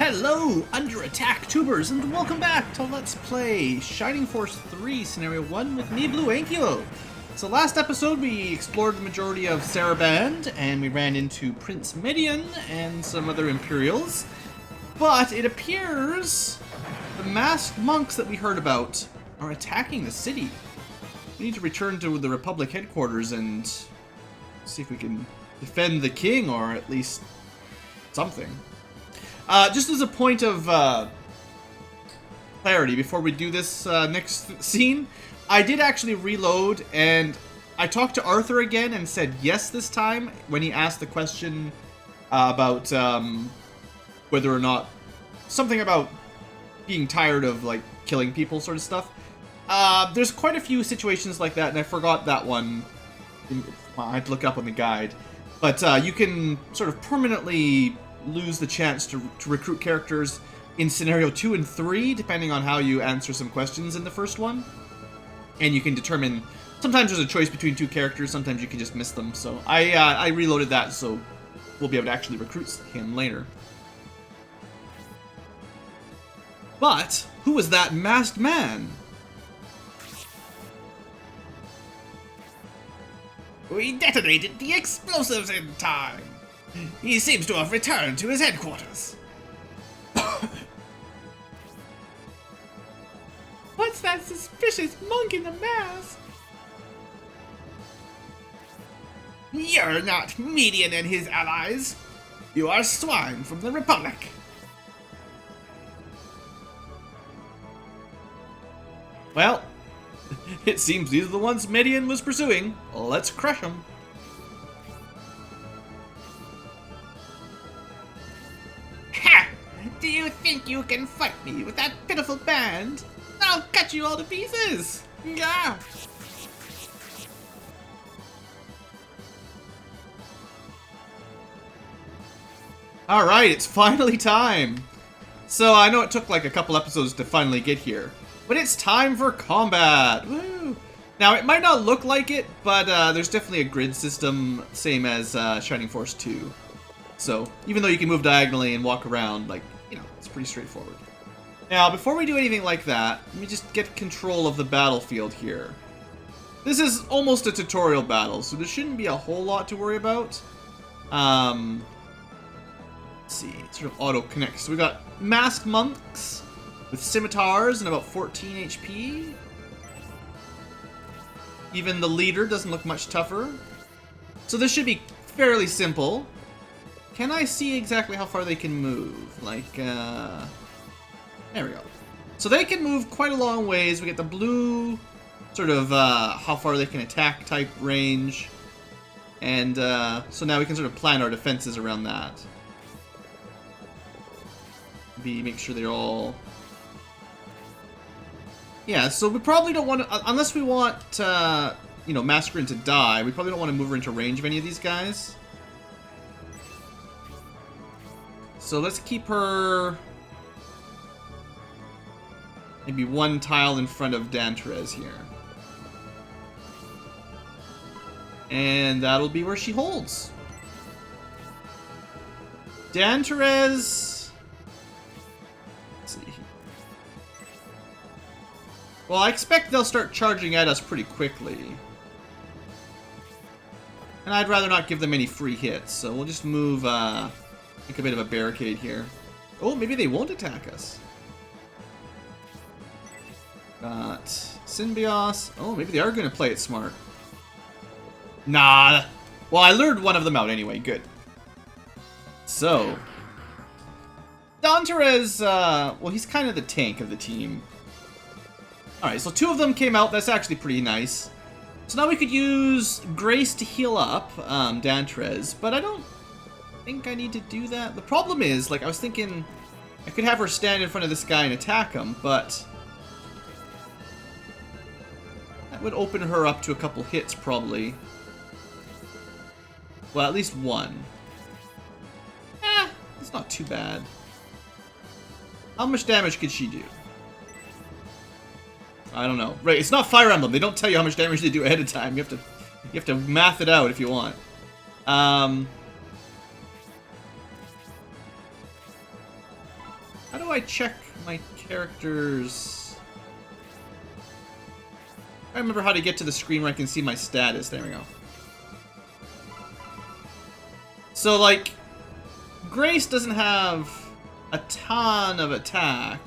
Hello, Under Attack tubers, and welcome back to Let's Play Shining Force 3 Scenario 1 with me, BlueAnkylo. So last episode we explored the majority of Saraband, and we ran into Prince Midian and some other Imperials. But it appears the masked monks that we heard about are attacking the city. We need to return to the Republic headquarters and see if we can defend the king, or at least something. Just as a point of clarity, before we do this next scene, I did actually reload, and I talked to Arthur again and said yes this time when he asked the question about whether or not something about being tired of like killing people sort of stuff. There's quite a few situations like that, and I forgot that one. I had to look up on the guide, but you can sort of permanently lose the chance to recruit characters in scenario 2 and 3, depending on how you answer some questions in the first one. And you can determine, sometimes there's a choice between two characters, sometimes you can just miss them. So I reloaded that, so we'll be able to actually recruit him later. But who was that masked man? We detonated the explosives in time. He seems to have returned to his headquarters. What's that suspicious monk in the mask? You're not Median and his allies. You are swine from the Republic. Well, it seems these are the ones Midian was pursuing. Let's crush them. Ha! Do you think you can fight me with that pitiful band? I'll cut you all to pieces! Gah! Alright, it's finally time! So, I know it took like a couple episodes to finally get here, but it's time for combat! Woo! Now, it might not look like it, but there's definitely a grid system, same as Shining Force 2. So, even though you can move diagonally and walk around, like, you know, it's pretty straightforward. Now, before we do anything like that, let me just get control of the battlefield here. This is almost a tutorial battle, so there shouldn't be a whole lot to worry about. Let's see, sort of auto-connect. So we got masked monks with scimitars and about 14 HP. Even the leader doesn't look much tougher. So this should be fairly simple. Can I see exactly how far they can move? Like, there we go. So they can move quite a long ways. We get the blue, sort of, how far they can attack type range. And, so now we can sort of plan our defenses around that. Make sure they're all... Yeah, so we probably don't want to, unless we want, you know, Mascarin to die, we probably don't want to move her into range of any of these guys. So let's keep her maybe one tile in front of Danterez here. And that'll be where she holds. Danterez... Let's see. Well, I expect they'll start charging at us pretty quickly. And I'd rather not give them any free hits, so we'll just move, make a bit of a barricade here. Oh, maybe they won't attack us. Got Synbios. Oh, maybe they are going to play it smart. Nah. Well, I lured one of them out anyway. Good. So. Danterez, well, he's kind of the tank of the team. Alright, so two of them came out. That's actually pretty nice. So now we could use Grace to heal up Danterez, but I don't think I need to do that. The problem is, like, I was thinking I could have her stand in front of this guy and attack him, but that would open her up to a couple hits, probably. Well, at least one. It's not too bad. How much damage could she do? I don't know. Right, it's not Fire Emblem. They don't tell you how much damage they do ahead of time. You have to math it out if you want. How do I check my characters? I remember how to get to the screen where I can see my status. There we go. So, like, Grace doesn't have a ton of attack.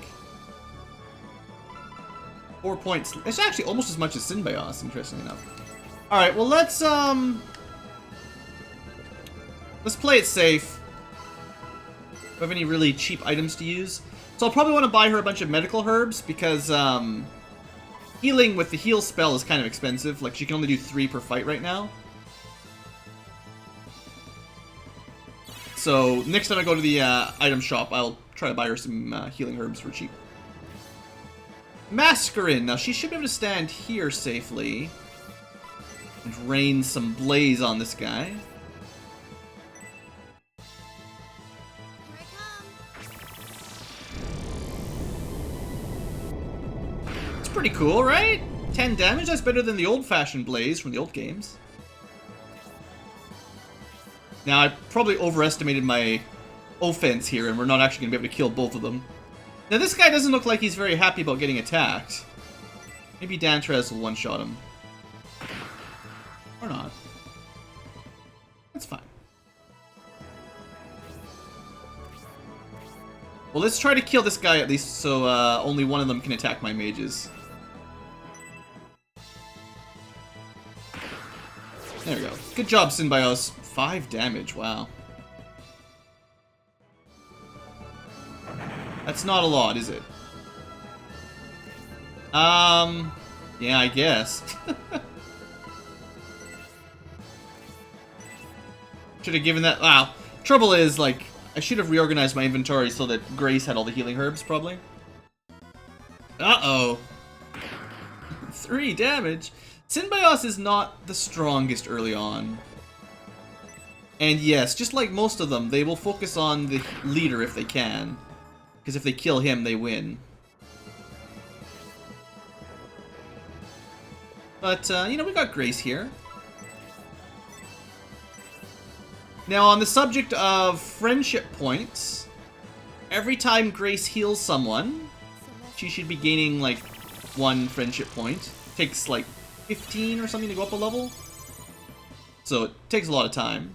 4 points. It's actually almost as much as Synbios, interestingly enough. Alright, well, let's play it safe. Do I have any really cheap items to use? So I'll probably want to buy her a bunch of medical herbs, because, healing with the heal spell is kind of expensive. Like, she can only do 3 per fight right now. So, next time I go to the item shop, I'll try to buy her some healing herbs for cheap. Mascarin. Now, she should be able to stand here safely and rain some blaze on this guy. It's pretty cool, right? 10 damage? That's better than the old-fashioned blaze from the old games. Now, I probably overestimated my offense here, and we're not actually going to be able to kill both of them. Now, this guy doesn't look like he's very happy about getting attacked. Maybe Dantrez will one-shot him. Or not. That's fine. Well, let's try to kill this guy at least, so only one of them can attack my mages. There we go. Good job, Synbios. 5 damage, wow. That's not a lot, is it? Yeah, I guess. Should have given that... Wow. Trouble is, like, I should have reorganized my inventory so that Grace had all the healing herbs, probably. Uh-oh. 3 damage. Synbios is not the strongest early on. And yes, just like most of them, they will focus on the leader if they can. Because if they kill him, they win. But, you know, we got Grace here. Now, on the subject of friendship points, every time Grace heals someone, she should be gaining, like, 1 friendship point. Takes, like, 15 or something to go up a level. So, it takes a lot of time.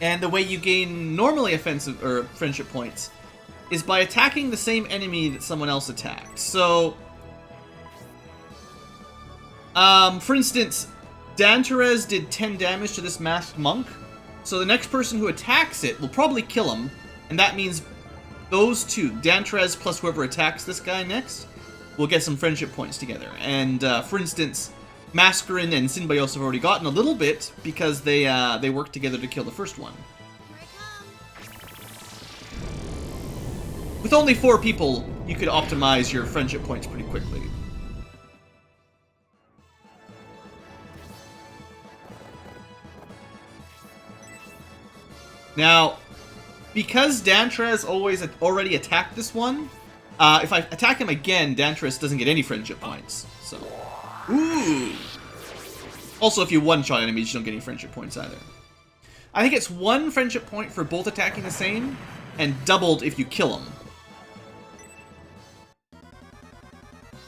And the way you gain normally offensive or friendship points is by attacking the same enemy that someone else attacked. So, for instance, Dantrez did 10 damage to this masked monk. So the next person who attacks it will probably kill him, and that means those two, Dantrez plus whoever attacks this guy next, will get some friendship points together. And for instance, Mascarin and Synbios have already gotten a little bit because they worked together to kill the first one. With only 4 people, you could optimize your friendship points pretty quickly. Now, because Dantrez already attacked this one, if I attack him again, Dantrez doesn't get any friendship points. So, ooh. Also, if you one-shot enemies, you don't get any friendship points either. I think it's 1 friendship point for both attacking the same, and doubled if you kill them.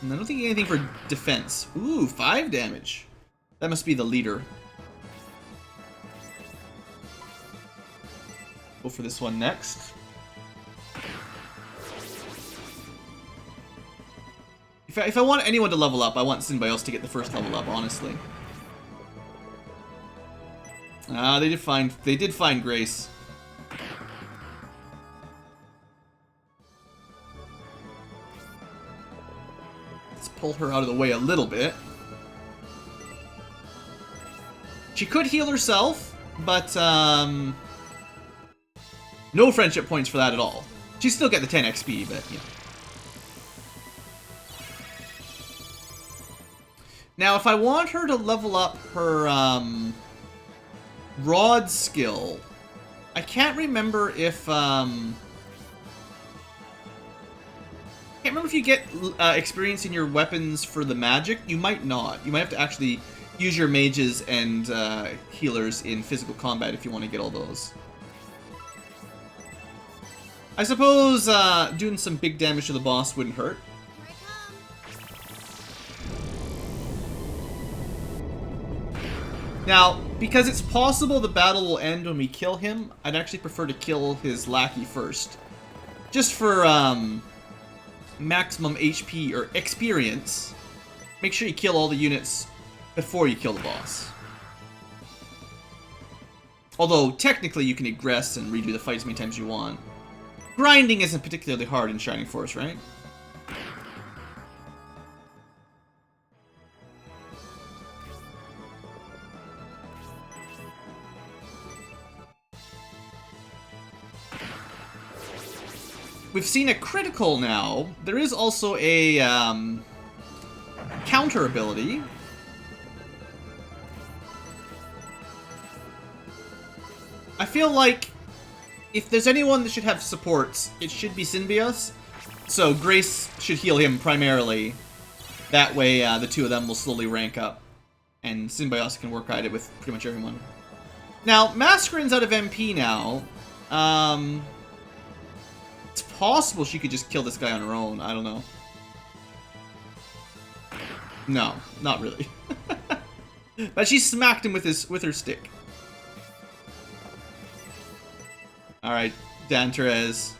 And I don't think anything for defense. Ooh, 5 damage. That must be the leader. Go for this one next. If I want anyone to level up, I want Synbios to get the first level up, honestly. Ah, they did find Grace. Let's pull her out of the way a little bit. She could heal herself, but no friendship points for that at all. She still get the 10 XP, but you know. Now, if I want her to level up her rod skill, I can't remember if can't remember if you get experience in your weapons for the magic. You might not. You might have to actually use your mages and healers in physical combat if you want to get all those. I suppose doing some big damage to the boss wouldn't hurt. Here I come. Now, because it's possible the battle will end when we kill him, I'd actually prefer to kill his lackey first. Just for maximum HP or experience, make sure you kill all the units before you kill the boss. Although, technically, you can egress and redo the fight as many times as you want. Grinding isn't particularly hard in Shining Force, right? We've seen a critical now. There is also a counter ability. I feel like if there's anyone that should have supports, it should be Synbios. So Grace should heal him primarily. That way the two of them will slowly rank up. And Synbios can work at it with pretty much everyone. Now, Mascarin's out of MP now. It's possible she could just kill this guy on her own. I don't know. No, not really. But she smacked him with her stick. Alright, Danterez.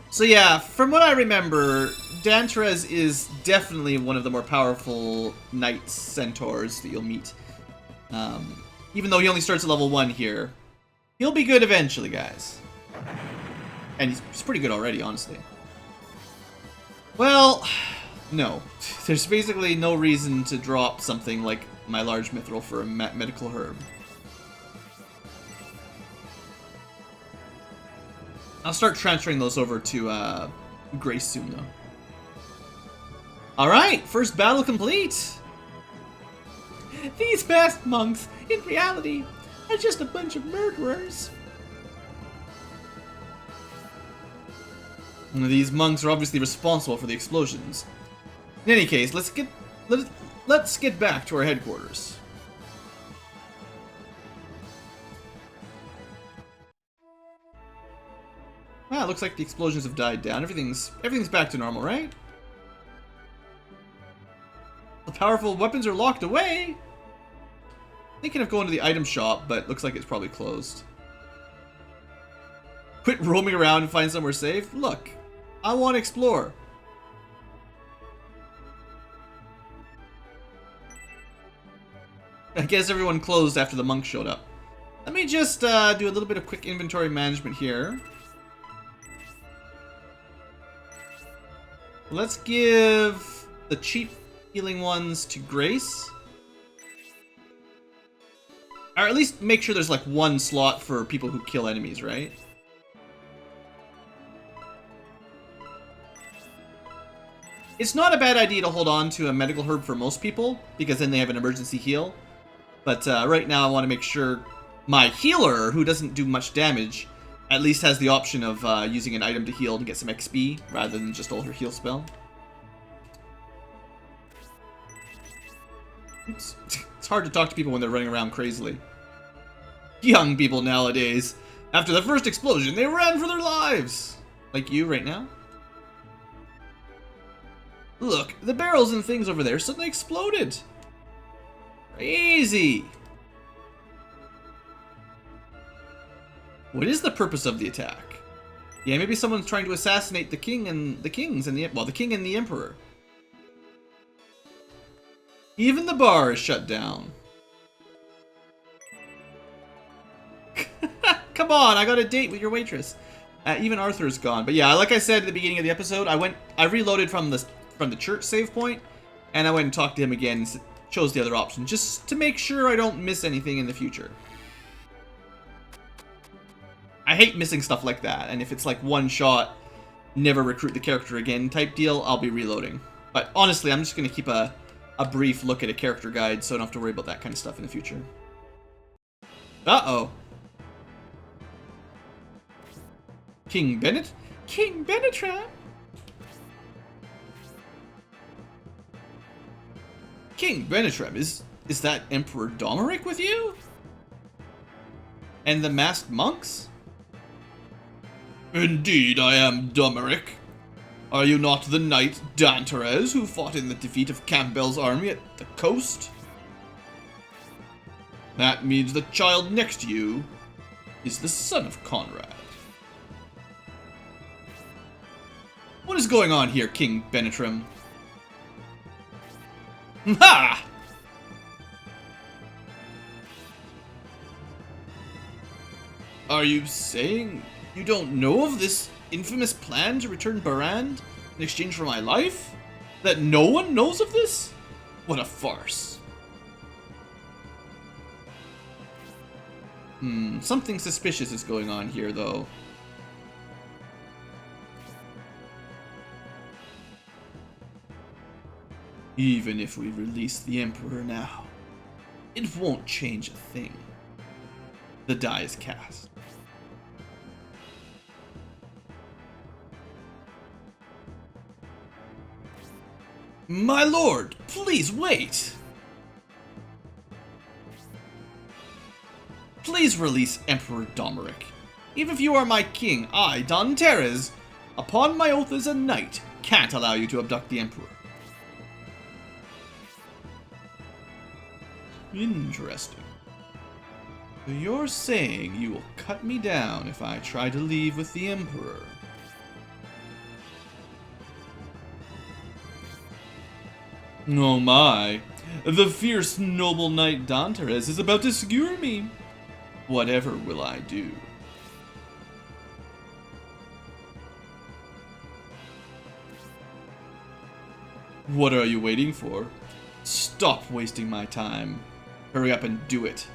So yeah, from what I remember, Danterez is definitely one of the more powerful knights, centaurs that you'll meet. Even though he only starts at level 1 here. He'll be good eventually, guys. And he's pretty good already, honestly. Well, no. There's basically no reason to drop something like my large mithril for a medical herb. I'll start transferring those over to Grace soon, though. Alright, first battle complete! These masked monks, in reality, are just a bunch of murderers. These monks are obviously responsible for the explosions. In any case, let's get back to our headquarters. Well, it looks like the explosions have died down. Everything's back to normal, right? The powerful weapons are locked away. Thinking of going to the item shop, but looks like it's probably closed. Quit roaming around and find somewhere safe? Look, I want to explore. I guess everyone closed after the monk showed up. Let me just do a little bit of quick inventory management here. Let's give the cheap healing ones to Grace. Or at least make sure there's like one slot for people who kill enemies, right? It's not a bad idea to hold on to a medical herb for most people, because then they have an emergency heal. But right now I want to make sure my healer, who doesn't do much damage, at least has the option of using an item to heal to get some XP, rather than just all her heal spell. Oops. It's hard to talk to people when they're running around crazily. Young people nowadays, after the first explosion, they ran for their lives! Like you right now? Look, the barrels and things over there suddenly exploded! Crazy! What is the purpose of the attack? Yeah, maybe someone's trying to assassinate the king and the kings and the king and the emperor. Even the bar is shut down. Come on, I got a date with your waitress. Even Arthur's gone. But yeah, like I said at the beginning of the episode, I reloaded from the church save point, and I went and talked to him again and chose the other option, just to make sure I don't miss anything in the future. I hate missing stuff like that, and if it's like one shot, never recruit the character again type deal, I'll be reloading. But honestly, I'm just going to keep a brief look at a character guide so I don't have to worry about that kind of stuff in the future. Uh-oh. King Bennett? King Benetram? King Benetram, is that Emperor Domeric with you? And the masked monks? Indeed, I am Domeric. Are you not the knight Danteres who fought in the defeat of Campbell's army at the coast? That means the child next to you is the son of Conrad. What is going on here, King Benetrim? Ha! Are you saying you don't know of this infamous plan to return Barand in exchange for my life? That no one knows of this? What a farce. Something suspicious is going on here, though. Even if we release the Emperor now, it won't change a thing. The die is cast. My lord, please wait! Please release Emperor Domeric. Even if you are my king, I, Don Teres, upon my oath as a knight, can't allow you to abduct the Emperor. Interesting. So you're saying you will cut me down if I try to leave with the Emperor? Oh my, the fierce noble knight Danteres is about to skewer me. Whatever will I do? What are you waiting for? Stop wasting my time. Hurry up and do it.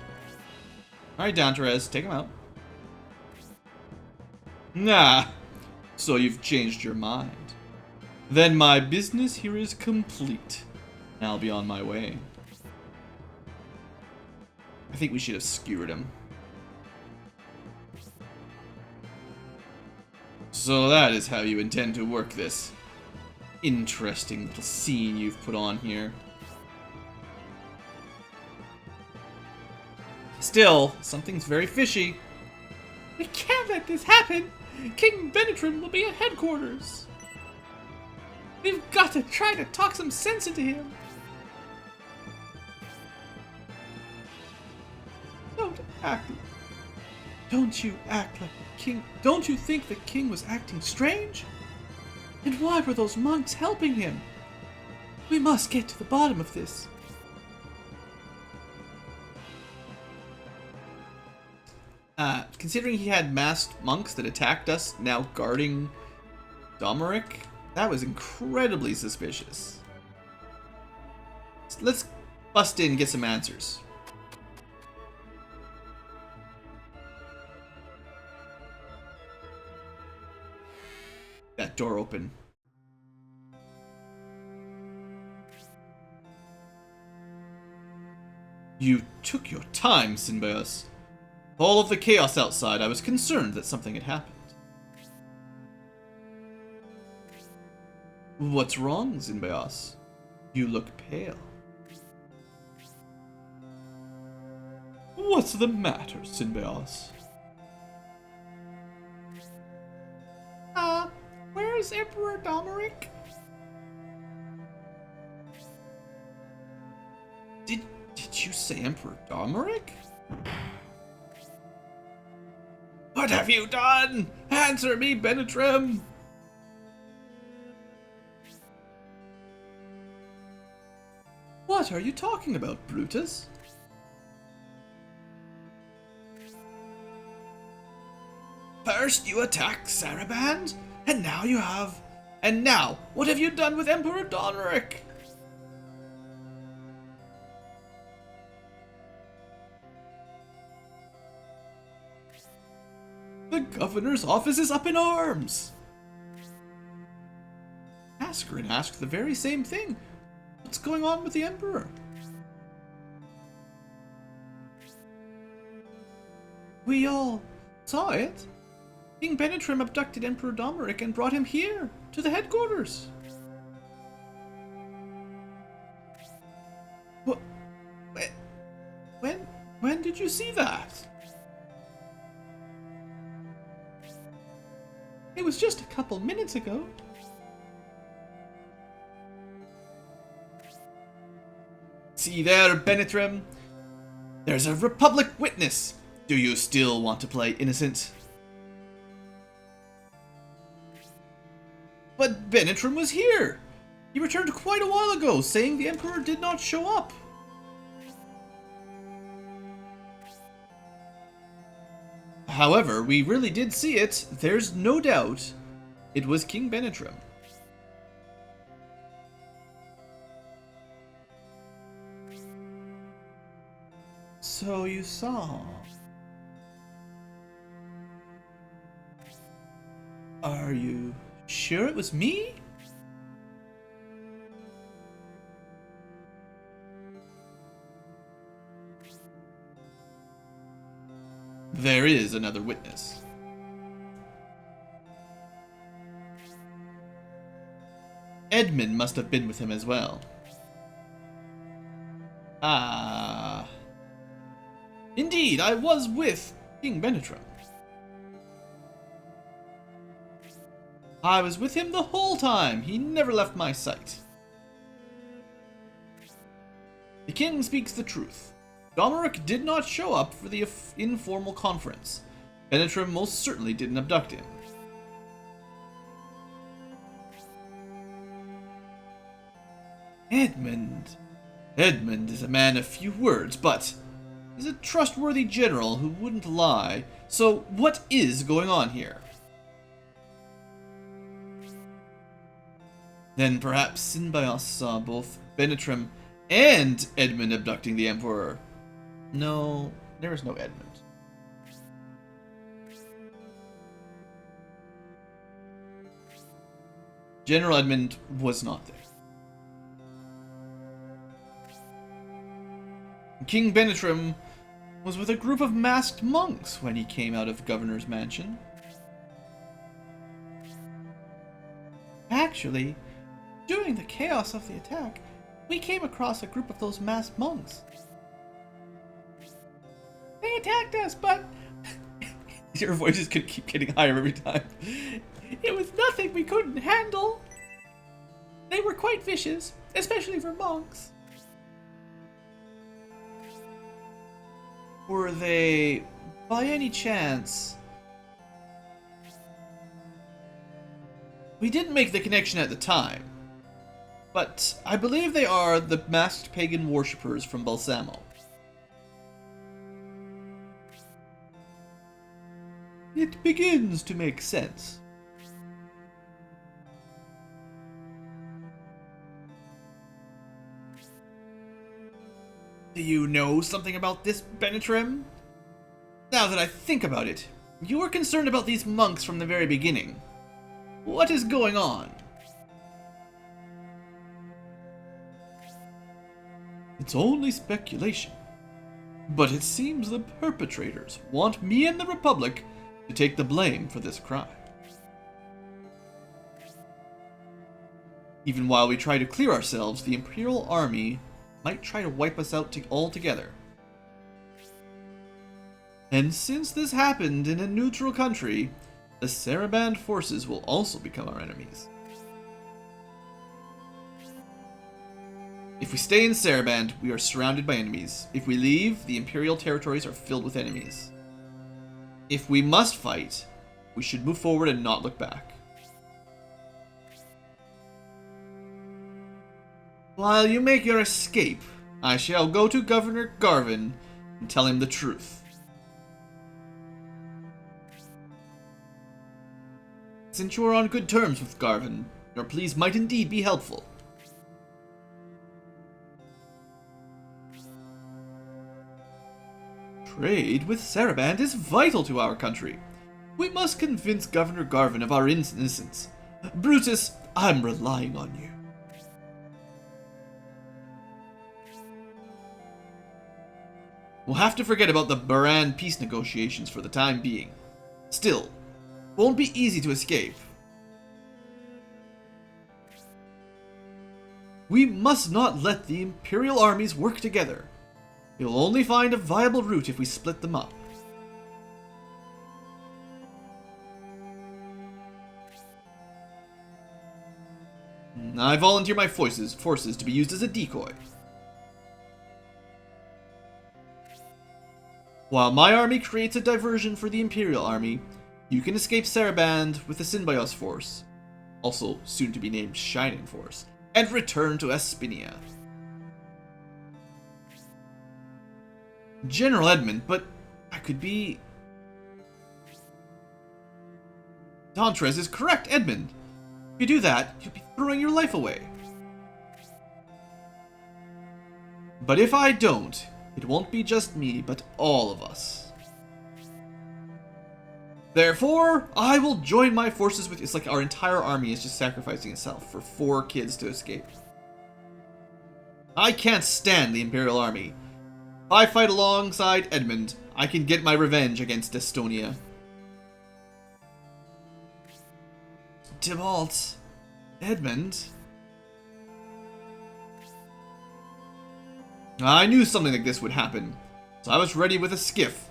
Alright, Danteres, take him out. Nah, so you've changed your mind. Then my business here is complete. I'll be on my way. I think we should have skewered him. So that is how you intend to work this. Interesting little scene you've put on here. Still, something's very fishy. We can't let this happen. King Benetrim will be at headquarters. We've got to try to talk some sense into him. Don't you act like the king. Don't you think the king was acting strange? And why were those monks helping him? We must get to the bottom of this. Considering he had masked monks that attacked us, now guarding Domeric, that was incredibly suspicious. Let's bust in and get some answers. That door open. You took your time, Synbios. All of the chaos outside, I was concerned that something had happened. What's wrong, Synbios? You look pale. What's the matter, Synbios? Where's Emperor Domeric? Did you say Emperor Domeric? What have you done? Answer me, Benetrim! What are you talking about, Brutus? First you attack Saraband, and now you have... And now, what have you done with Emperor Domeric? The governor's office is up in arms. Askren asked the very same thing. What's going on with the Emperor? We all saw it. King Benetrim abducted Emperor Domeric and brought him here, to the headquarters. What? When did you see that? It was just a couple minutes ago. See there, Benetrim? There's a Republic witness. Do you still want to play innocent? But Benetrim was here! He returned quite a while ago, saying the Emperor did not show up. However, we really did see it. There's no doubt it was King Benetrim. So you saw. Are you sure it was me? There is another witness. Edmund must have been with him as well. Ah. Indeed, I was with King Benetrim. I was with him the whole time. He never left my sight. The king speaks the truth. Domeric did not show up for the informal conference. Benetrim most certainly didn't abduct him. Edmund is a man of few words, but he's a trustworthy general who wouldn't lie. So what is going on here? Then perhaps Synbios saw both Benetrim and Edmund abducting the Emperor. No, there is no Edmund. General Edmund was not there. King Benetrim was with a group of masked monks when he came out of the governor's mansion. Actually, during the chaos of the attack, we came across a group of those masked monks. They attacked us, but... Your voices could keep getting higher every time. It was nothing we couldn't handle. They were quite vicious, especially for monks. Were they, by any chance... We didn't make the connection at the time, but I believe they are the masked pagan worshippers from Balsamo. It begins to make sense. Do you know something about this, Benetrim? Now that I think about it, you were concerned about these monks from the very beginning. What is going on? It's only speculation, but it seems the perpetrators want me and the Republic to take the blame for this crime. Even while we try to clear ourselves, the Imperial Army might try to wipe us out altogether. And since this happened in a neutral country, the Saraband forces will also become our enemies. If we stay in Saraband, we are surrounded by enemies. If we leave, the Imperial territories are filled with enemies. If we must fight, we should move forward and not look back. While you make your escape, I shall go to Governor Garvin and tell him the truth. Since you are on good terms with Garvin, your pleas might indeed be helpful. Trade with Saraband is vital to our country. We must convince Governor Garvin of our innocence. Brutus, I'm relying on you. We'll have to forget about the Baran peace negotiations for the time being. Still, won't be easy to escape. We must not let the Imperial armies work together. We'll only find a viable route if we split them up. I volunteer my forces to be used as a decoy. While my army creates a diversion for the Imperial army, you can escape Saraband with the Synbios force, also soon to be named Shining Force, and return to Espinia. General Edmund, but I could be... Dantres is correct, Edmund. If you do that, you'll be throwing your life away. But if I don't, it won't be just me, but all of us. Therefore, I will join my forces with... It's like our entire army is just sacrificing itself for 4 kids to escape. I can't stand the Imperial army. If I fight alongside Edmund, I can get my revenge against Estonia. Tybalt. Edmund. I knew something like this would happen, so I was ready with a skiff.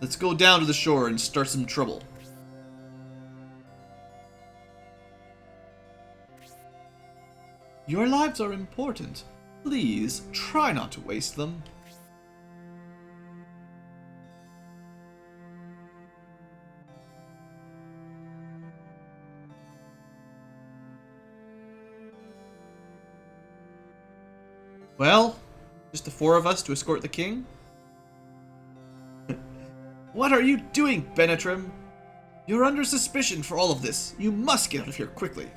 Let's go down to the shore and start some trouble. Your lives are important. Please, try not to waste them. Well, just the 4 of us to escort the king? What are you doing, Benetrim? You're under suspicion for all of this. You must get out of here quickly.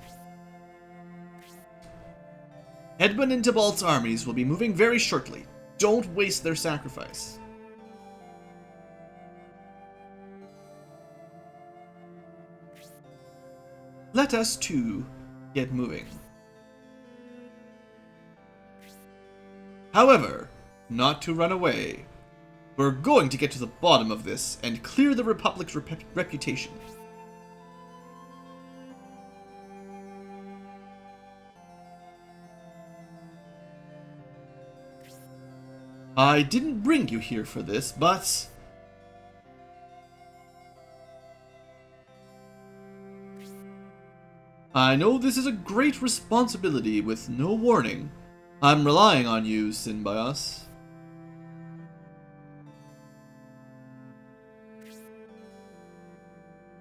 Edmund and Tybalt's armies will be moving very shortly. Don't waste their sacrifice. Let us, too, get moving. However, not to run away. We're going to get to the bottom of this and clear the Republic's reputation. I didn't bring you here for this, but... I know this is a great responsibility with no warning. I'm relying on you, Synbios.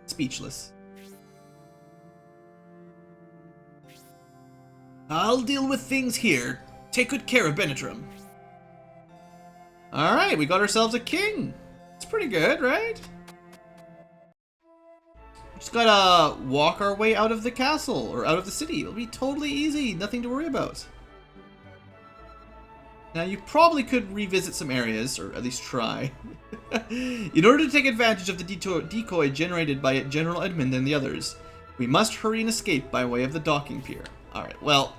Speechless. I'll deal with things here. Take good care of Benetrim. Alright, we got ourselves a king. It's pretty good, right? Just gotta walk our way out of the castle, or out of the city. It'll be totally easy, nothing to worry about. Now, you probably could revisit some areas, or at least try. In order to take advantage of the decoy generated by General Edmund and the others, we must hurry and escape by way of the docking pier. Alright, well,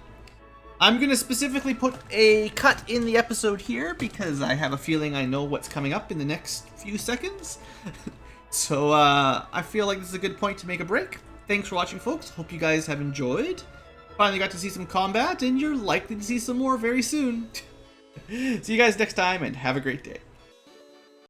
I'm going to specifically put a cut in the episode here, because I have a feeling I know what's coming up in the next few seconds. So, I feel like this is a good point to make a break. Thanks for watching, folks. Hope you guys have enjoyed. Finally got to see some combat, and you're likely to see some more very soon. See you guys next time, and have a great day.